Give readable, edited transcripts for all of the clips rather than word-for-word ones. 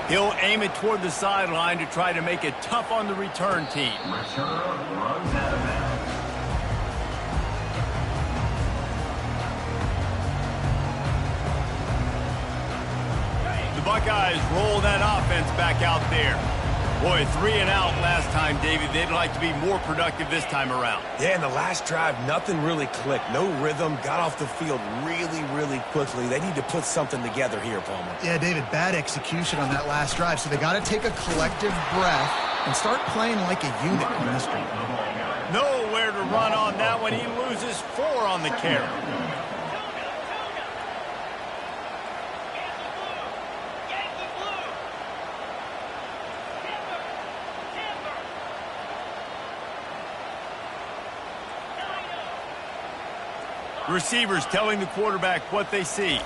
He'll aim it toward the sideline to try to make it tough on the return team. The Buckeyes roll that offense back out there. Boy, 3 and out last time, David. They'd like to be more productive this time around. Yeah, in the last drive, nothing really clicked. No rhythm, got off the field really, really quickly. They need to put something together here, Palmer. Yeah, David, bad execution on that last drive. So they got to take a collective breath and start playing like a unit in this one. Nowhere to run on that one. He loses 4 on the carry. Receivers telling the quarterback what they see.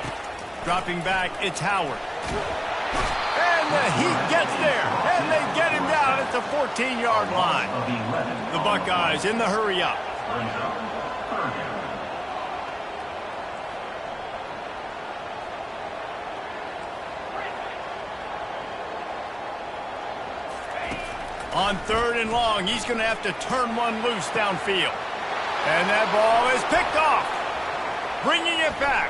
Dropping back, it's Howard. And the heat gets there, and they get him down at the 14-yard line. The Buckeyes in the hurry-up. On 3rd and long, he's going to have to turn one loose downfield. And that ball is picked off. Bringing it back.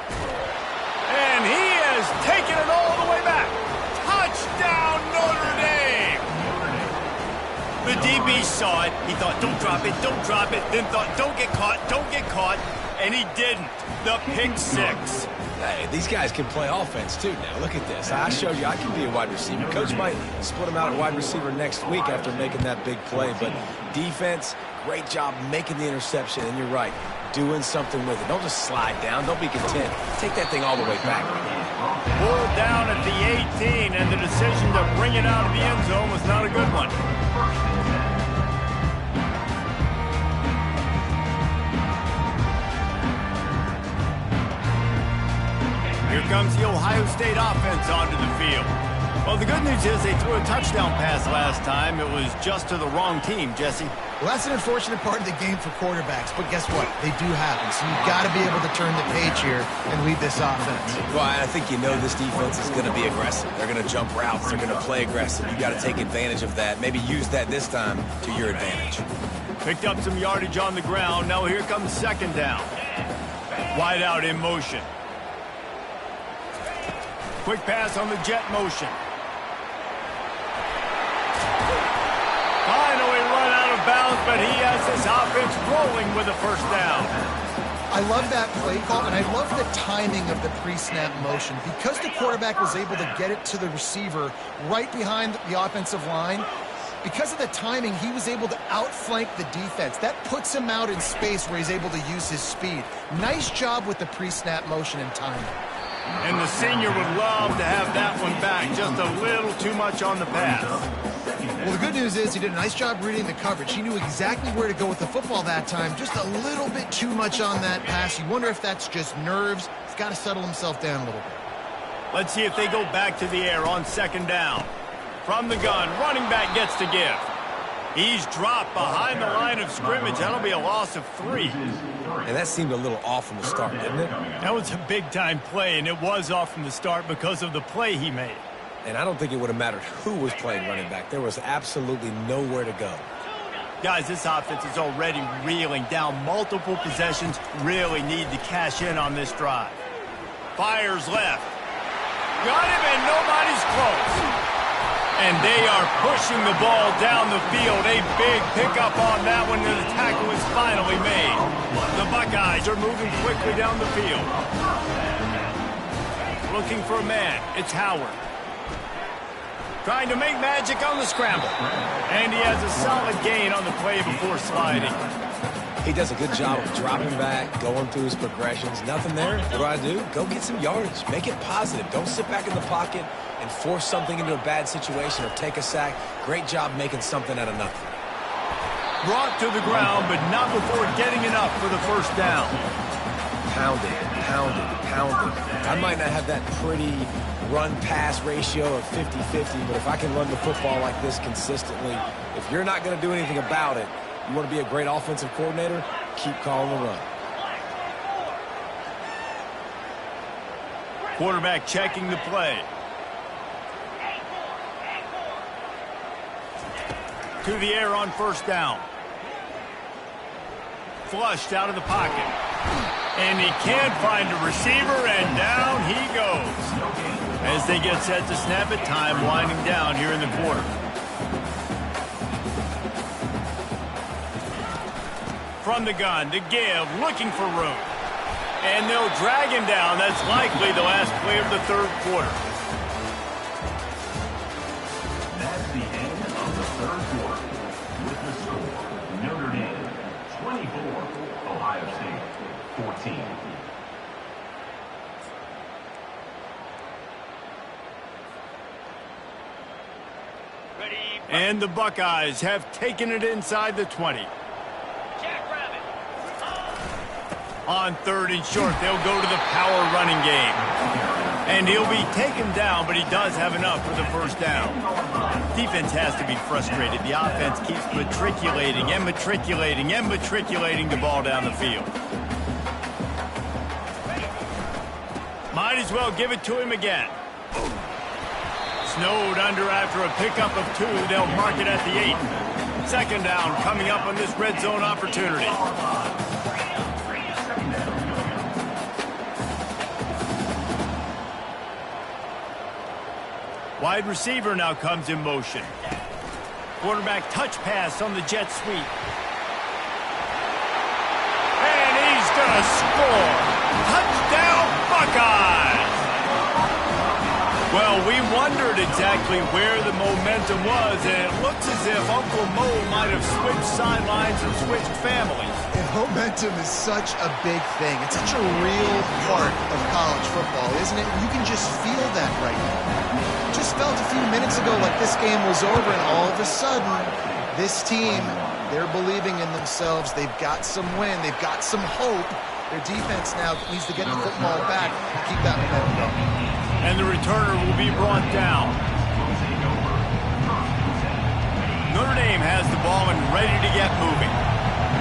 And he has taken it all the way back. Touchdown, Notre Dame. The DB saw it. He thought, don't drop it, don't drop it. Then thought, don't get caught, don't get caught. And he didn't. The pick 6. Hey, these guys can play offense, too, now. Look at this. I showed you I can be a wide receiver. Coach might split him out at wide receiver next week after making that big play. But defense, great job making the interception. And you're right, doing something with it. Don't just slide down. Don't be content. Take that thing all the way back. Pulled down at the 18, and the decision to bring it out of the end zone was not a good one. Here comes the Ohio State offense onto the field. Well, the good news is they threw a touchdown pass last time. It was just to the wrong team, Jesse. Well, that's an unfortunate part of the game for quarterbacks, but guess what? They do happen, so you've got to be able to turn the page here and lead this offense. Well, I think you know this defense is going to be aggressive. They're going to jump routes. They're going to play aggressive. You got to take advantage of that. Maybe use that this time to your advantage. Picked up some yardage on the ground. Now here comes 2nd down. Wide out in motion. Quick pass on the jet motion. Finally run out of bounds, but he has this offense rolling with a 1st down. I love that play call, and I love the timing of the pre-snap motion. Because the quarterback was able to get it to the receiver right behind the offensive line, because of the timing, he was able to outflank the defense. That puts him out in space where he's able to use his speed. Nice job with the pre-snap motion and timing. And the senior would love to have that one back. Just a little too much on the pass. Well, the good news is he did a nice job reading the coverage. He knew exactly where to go with the football that time. Just a little bit too much on that pass. You wonder if that's just nerves. He's got to settle himself down a little bit. Let's see if they go back to the air on 2nd down. From the gun, running back gets to give. He's dropped behind the line of scrimmage. That'll be a loss of 3. And that seemed a little off from the start, didn't it? That was a big-time play, and it was off from the start because of the play he made. And I don't think it would have mattered who was playing running back. There was absolutely nowhere to go. Guys, this offense is already reeling down multiple possessions. Really need to cash in on this drive. Fires left. Got him, and nobody's close. And they are pushing the ball down the field. A big pickup on that one, and the tackle is finally made. The Buckeyes are moving quickly down the field. Looking for a man. It's Howard. Trying to make magic on the scramble. And he has a solid gain on the play before sliding. He does a good job of dropping back, going through his progressions. Nothing there. What do? Go get some yardage. Make it positive. Don't sit back in the pocket and force something into a bad situation or take a sack. Great job making something out of nothing. Brought to the ground, but not before getting enough for the 1st down. Pounded, pounded, pounded. I might not have that pretty run-pass ratio of 50-50, but if I can run the football like this consistently, if you're not going to do anything about it, you want to be a great offensive coordinator, keep calling the run. Quarterback checking the play. To the air on first down. Flushed out of the pocket. And he can't find a receiver, and down he goes. As they get set to snap it, time winding down here in the quarter. From the gun to give, looking for room. And they'll drag him down. That's likely the last play of the third quarter. That's the end of the third quarter. With the score, Notre Dame 24, Ohio State 14. And the Buckeyes have taken it inside the 20. On third and short, they'll go to the power running game. And he'll be taken down, but he does have enough for the first down. Defense has to be frustrated. The offense keeps matriculating and matriculating and matriculating the ball down the field. Might as well give it to him again. Snowed under after a pickup of 2. They'll mark it at the 8. Second down coming up on this red zone opportunity. Wide receiver now comes in motion. Quarterback touch pass on the jet sweep. And he's going to score. Touchdown, Buckeyes! Well, we wondered exactly where the momentum was, and it looks as if Uncle Mo might have switched sidelines and switched families. And momentum is such a big thing. It's such a real part of college football, isn't it? You can just feel that right now. Just felt a few minutes ago like this game was over, and all of a sudden, this team, they're believing in themselves. They've got some win. They've got some hope. Their defense now needs to get the football back and keep that momentum going. And the returner will be brought down. Notre Dame has the ball and ready to get moving.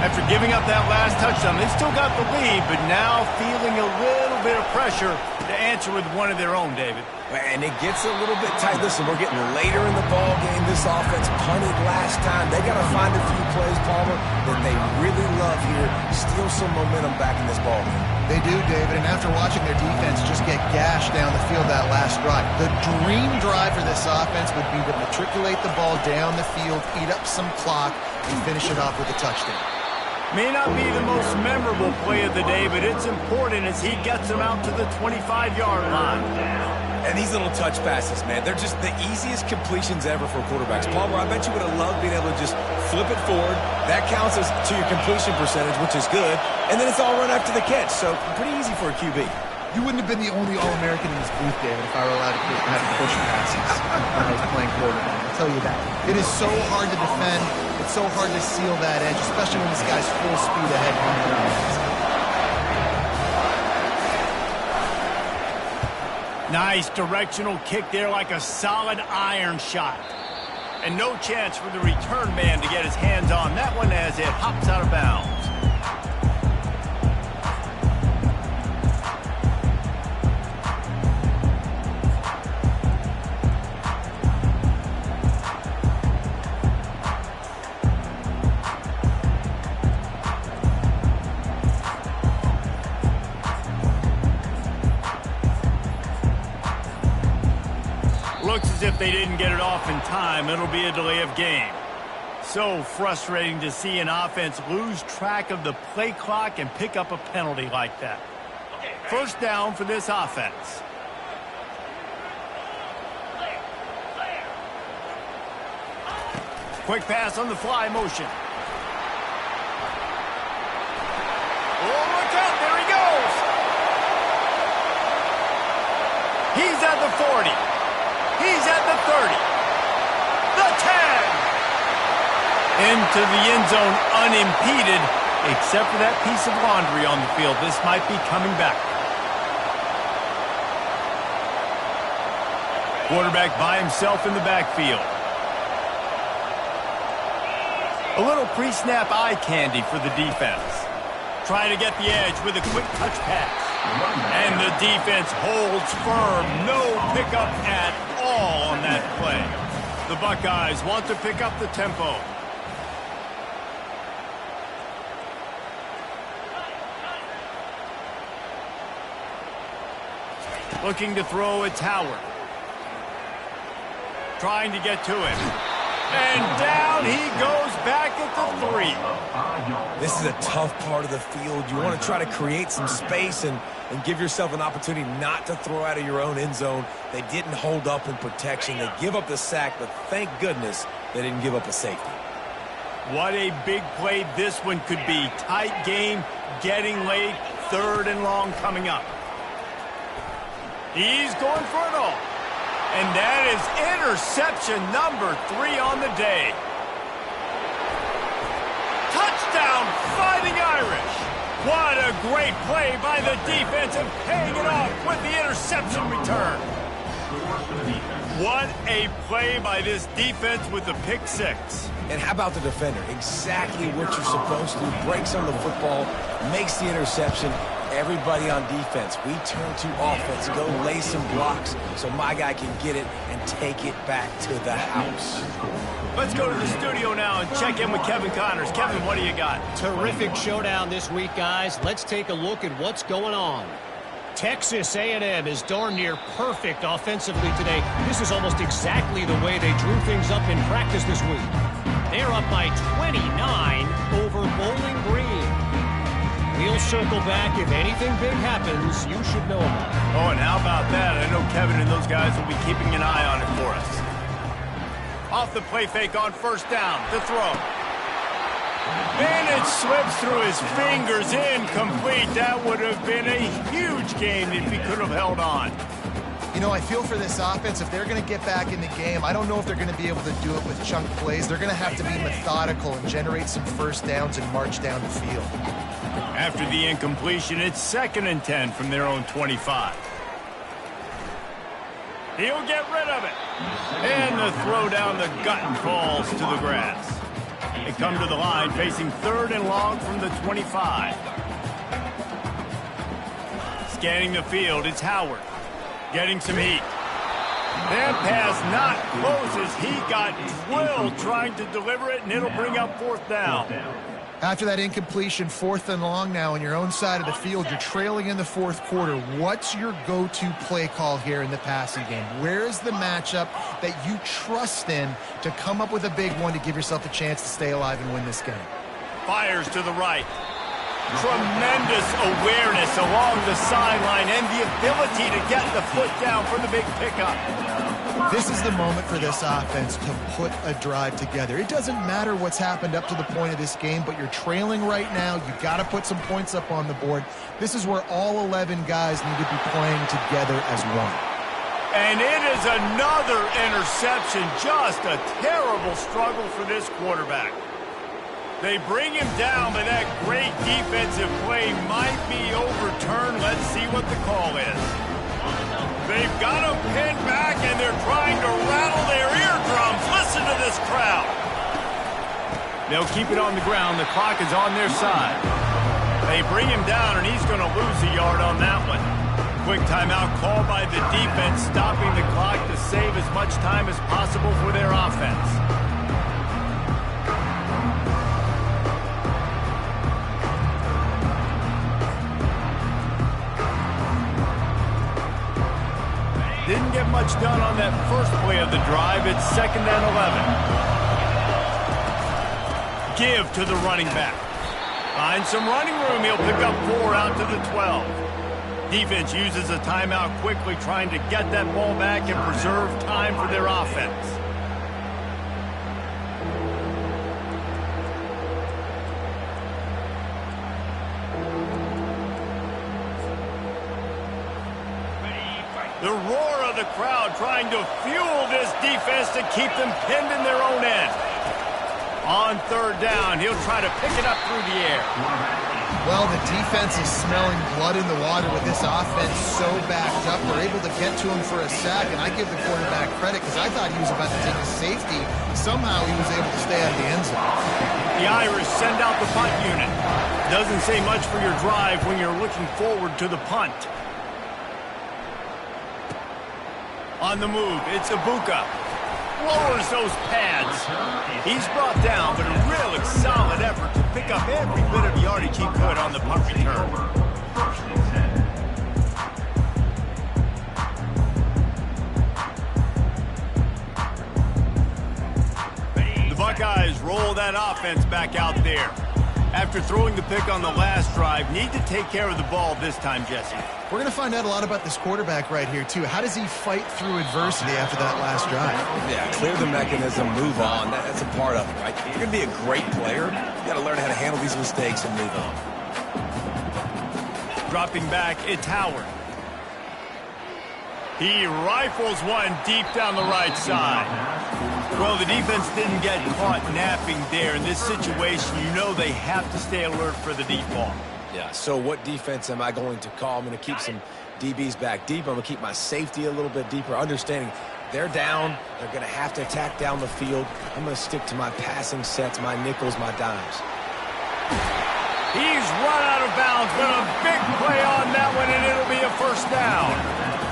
After giving up that last touchdown, they've still got the lead, but now feeling a little bit of pressure to answer with one of their own, David. And it gets a little bit tight. Listen, we're getting later in the ball game. This offense punted last time. They got to find a few plays, Palmer, that they really love here. Steal some momentum back in this ball game. They do, David, and after watching their defense just get gashed down the field that last drive, the dream drive for this offense would be to matriculate the ball down the field, eat up some clock, and finish it off with a touchdown. May not be the most memorable play of the day, but it's important as he gets them out to the 25-yard line. And these little touch passes, man, they're just the easiest completions ever for quarterbacks. Palmer, I bet you would have loved being able to just flip it forward. That counts as to your completion percentage, which is good. And then it's all run after the catch, so pretty easy for a QB. You wouldn't have been the only All-American in this booth, David, if I were allowed to have push passes when I was playing quarterback. I'll tell you that. It is so hard to defend. It's so hard to seal that edge, especially when this guy's full speed ahead coming around. Nice directional kick there like a solid iron shot. And no chance for the return man to get his hands on that one as it hops out of bounds. Looks as if they didn't get it off in time. It'll be a delay of game. So frustrating to see an offense lose track of the play clock and pick up a penalty like that. First down for this offense. Quick pass on the fly motion. Oh, look out, there he goes. He's at the 40. He's at the 30. The 10. Into the end zone unimpeded, except for that piece of laundry on the field. This might be coming back. Quarterback by himself in the backfield. A little pre-snap eye candy for the defense. Trying to get the edge with a quick touch pass. And the defense holds firm. No pickup at all on that play. The Buckeyes want to pick up the tempo. Looking to throw, it's Howard. Trying to get to it. And down he goes back at the 3. This is a tough part of the field. You want to try to create some space and give yourself an opportunity not to throw out of your own end zone. They didn't hold up in protection. They give up the sack, but thank goodness they didn't give up a safety. What a big play this one could be. Tight game, getting late, 3rd and long coming up. He's going for it all. And that is interception number 3 on the day. Touchdown, Fighting Irish. What a great play by the defense and paying it off with the interception return. What a play by this defense with the pick 6. And how about the defender? Exactly what you're supposed to. Breaks on the football, makes the interception. Everybody on defense, we turn to offense. Go lay some blocks so my guy can get it and take it back to the house. Let's go to the studio now and check in with Kevin Connors. Kevin, what do you got? Terrific showdown this week, guys. Let's take a look at what's going on. Texas A&M is darn near perfect offensively today. This is almost exactly the way they drew things up in practice this week. They're up by 29 over Bowling Green. We'll circle back. If anything big happens, you should know about it. Oh, and how about that? I know Kevin and those guys will be keeping an eye on it for us. Off the play fake on 1st down. The throw. And it slips through his fingers, incomplete. That would have been a huge gain if he could have held on. You know, I feel for this offense, if they're going to get back in the game, I don't know if they're going to be able to do it with chunk plays. They're going to have to be methodical and generate some 1st downs and march down the field. After the incompletion, it's 2nd and 10 from their own 25. He'll get rid of it. And the throw down the gut and falls to the grass. They come to the line facing 3rd and long from the 25. Scanning the field, it's Howard. Getting some heat. That pass not close as he got drilled trying to deliver it, and it'll bring up 4th down. After that incompletion, 4th and long now on your own side of the field, you're trailing in the 4th quarter. What's your go-to play call here in the passing game? Where is the matchup that you trust in to come up with a big one to give yourself a chance to stay alive and win this game? Fires to the right. Tremendous awareness along the sideline and the ability to get the foot down for the big pickup. This is the moment for this offense to put a drive together. It doesn't matter what's happened up to the point of this game, but you're trailing right now. You've got to put some points up on the board. This is where all 11 guys need to be playing together as one. And it is another interception. Just a terrible struggle for this quarterback. They bring him down, but that great defensive play might be overturned. Let's see what the call is. They've got him pinned back, and they're trying to rattle their eardrums. Listen to this crowd. They'll keep it on the ground. The clock is on their side. They bring him down, and he's going to lose a yard on that one. Quick timeout call by the defense, stopping the clock to save as much time as possible for their offense. Didn't get much done on that first play of the drive. It's 2nd and 11. Give to the running back. Find some running room. He'll pick up 4 out to the 12. Defense uses a timeout quickly, trying to get that ball back and preserve time for their offense. The roar of the crowd trying to fuel this defense to keep them pinned in their own end. On 3rd down, he'll try to pick it up through the air. Well, the defense is smelling blood in the water with this offense so backed up. They're able to get to him for a sack, and I give the quarterback credit because I thought he was about to take a safety. Somehow he was able to stay out of the end zone. The Irish send out the punt unit. Doesn't say much for your drive when you're looking forward to the punt. On the move, it's Ibuka. lowers those pads. He's brought down, but a really solid effort to pick up every bit of yardage he could on the punt return. First and 10. The Buckeyes roll that offense back out there. After throwing the pick on the last drive, need to take care of the ball this time, Jesse. We're going to find out a lot about this quarterback right here, too. How does he fight through adversity after that last drive? Yeah, clear the mechanism, move on. That's a part of it, right? If you're going to be a great player, you got to learn how to handle these mistakes and move on. Dropping back, it's Howard. He rifles one deep down the right side. Well, the defense didn't get caught napping there. In this situation, you know they have to stay alert for the deep ball. Yeah, so what defense am I going to call? I'm going to keep some DBs back deep. I'm going to keep my safety a little bit deeper, understanding they're down. They're going to have to attack down the field. I'm going to stick to my passing sets, my nickels, my dimes. He's run out of bounds, but a big play on that one, and it'll be a first down.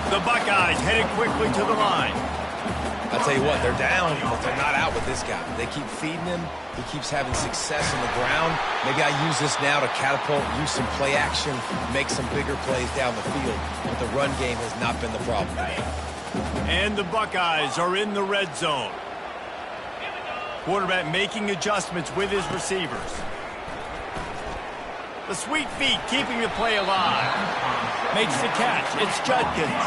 The Buckeyes headed quickly to the line. I'll tell you what, they're down, but they're not out with this guy. They keep feeding him. He keeps having success on the ground. Maybe I use this now to catapult, use some play action, make some bigger plays down the field. But the run game has not been the problem today. And the Buckeyes are in the red zone. Quarterback making adjustments with his receivers. The sweet feet keeping the play alive. Makes the catch. It's Judkins.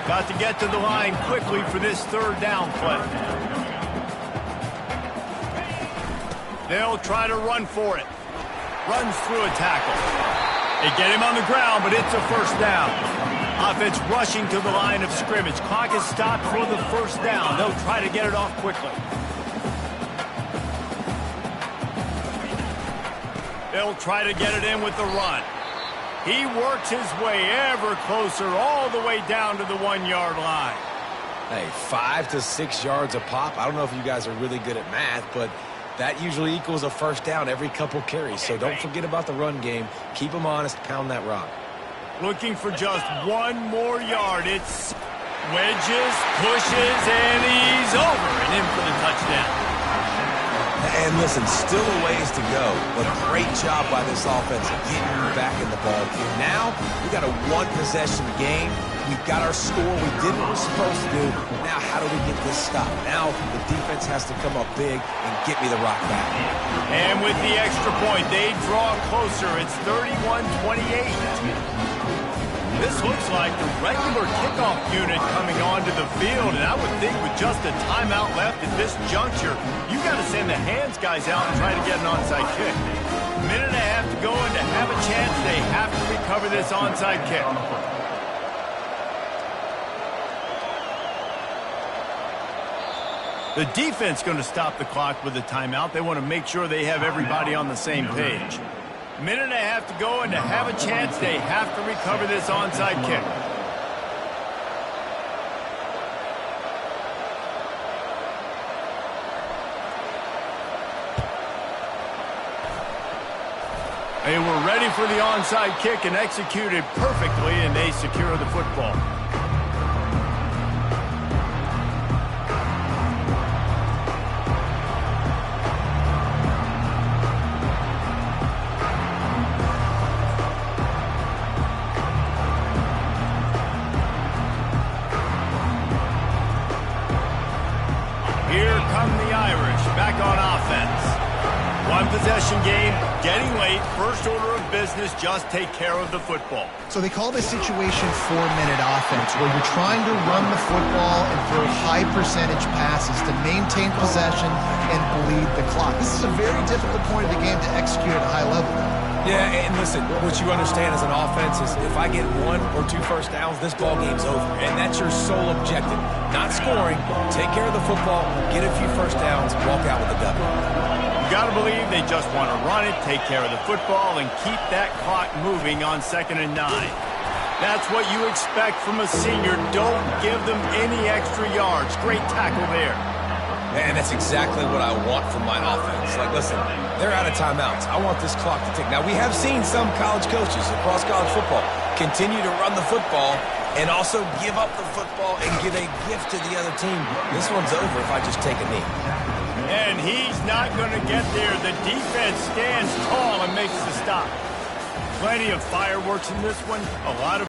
Got to get to the line quickly for this third down play. They'll try to run for it. Runs through a tackle. They get him on the ground, but it's a first down. Offense rushing to the line of scrimmage. Clock is stopped for the first down. They'll try to get it off quickly. They'll try to get it in with the run. He works his way ever closer all the way down to the 1-yard line. Hey, 5 to 6 yards a pop. I don't know if you guys are really good at math, but that usually equals a first down every couple carries. So don't forget about the run game. Keep them honest. Pound that rock. Looking for just one more yard. It's wedges, pushes, and he's over and in for the touchdown. And listen, still a ways to go, but great job by this offense getting you back in the ball game. Now, we got a one-possession game. We've got our score. We did what we're supposed to do. Now, how do we get this stopped? Now, the defense has to come up big and get me the rock back. And with the extra point, they draw closer. It's 31-28. This looks like the regular kickoff unit coming onto the field, and I would think with just a timeout left at this juncture, you got to send the hands guys out and try to get an onside kick. Minute and a half to go, and to have a chance, they have to recover this onside kick. The defense going to stop the clock with a timeout. They want to make sure they have everybody on the same page. Minute and a half to go, and to have a chance, they have to recover this onside kick. They were ready for the onside kick and executed perfectly, and they secure the football. Back on offense. One possession game, getting late, first order of business, just take care of the football. So they call this situation 4-minute offense, where you're trying to run the football and throw high percentage passes to maintain possession and bleed the clock. This is a very difficult point of the game to execute at a high level. Yeah, and listen, what you understand as an offense is if I get 1 or 2 first downs, this ball game's over. And that's your sole objective. Not scoring, take care of the football, get a few first downs, walk out with a W. You got to believe they just want to run it, take care of the football, and keep that clock moving on 2nd and 9. That's what you expect from a senior. Don't give them any extra yards. Great tackle there. And that's exactly what I want from my offense. Like, listen, they're out of timeouts. I want this clock to tick. Now, we have seen some college coaches across college football continue to run the football and also give up the football and give a gift to the other team. This one's over if I just take a knee. And he's not going to get there. The defense stands tall and makes the stop. Plenty of fireworks in this one. A lot of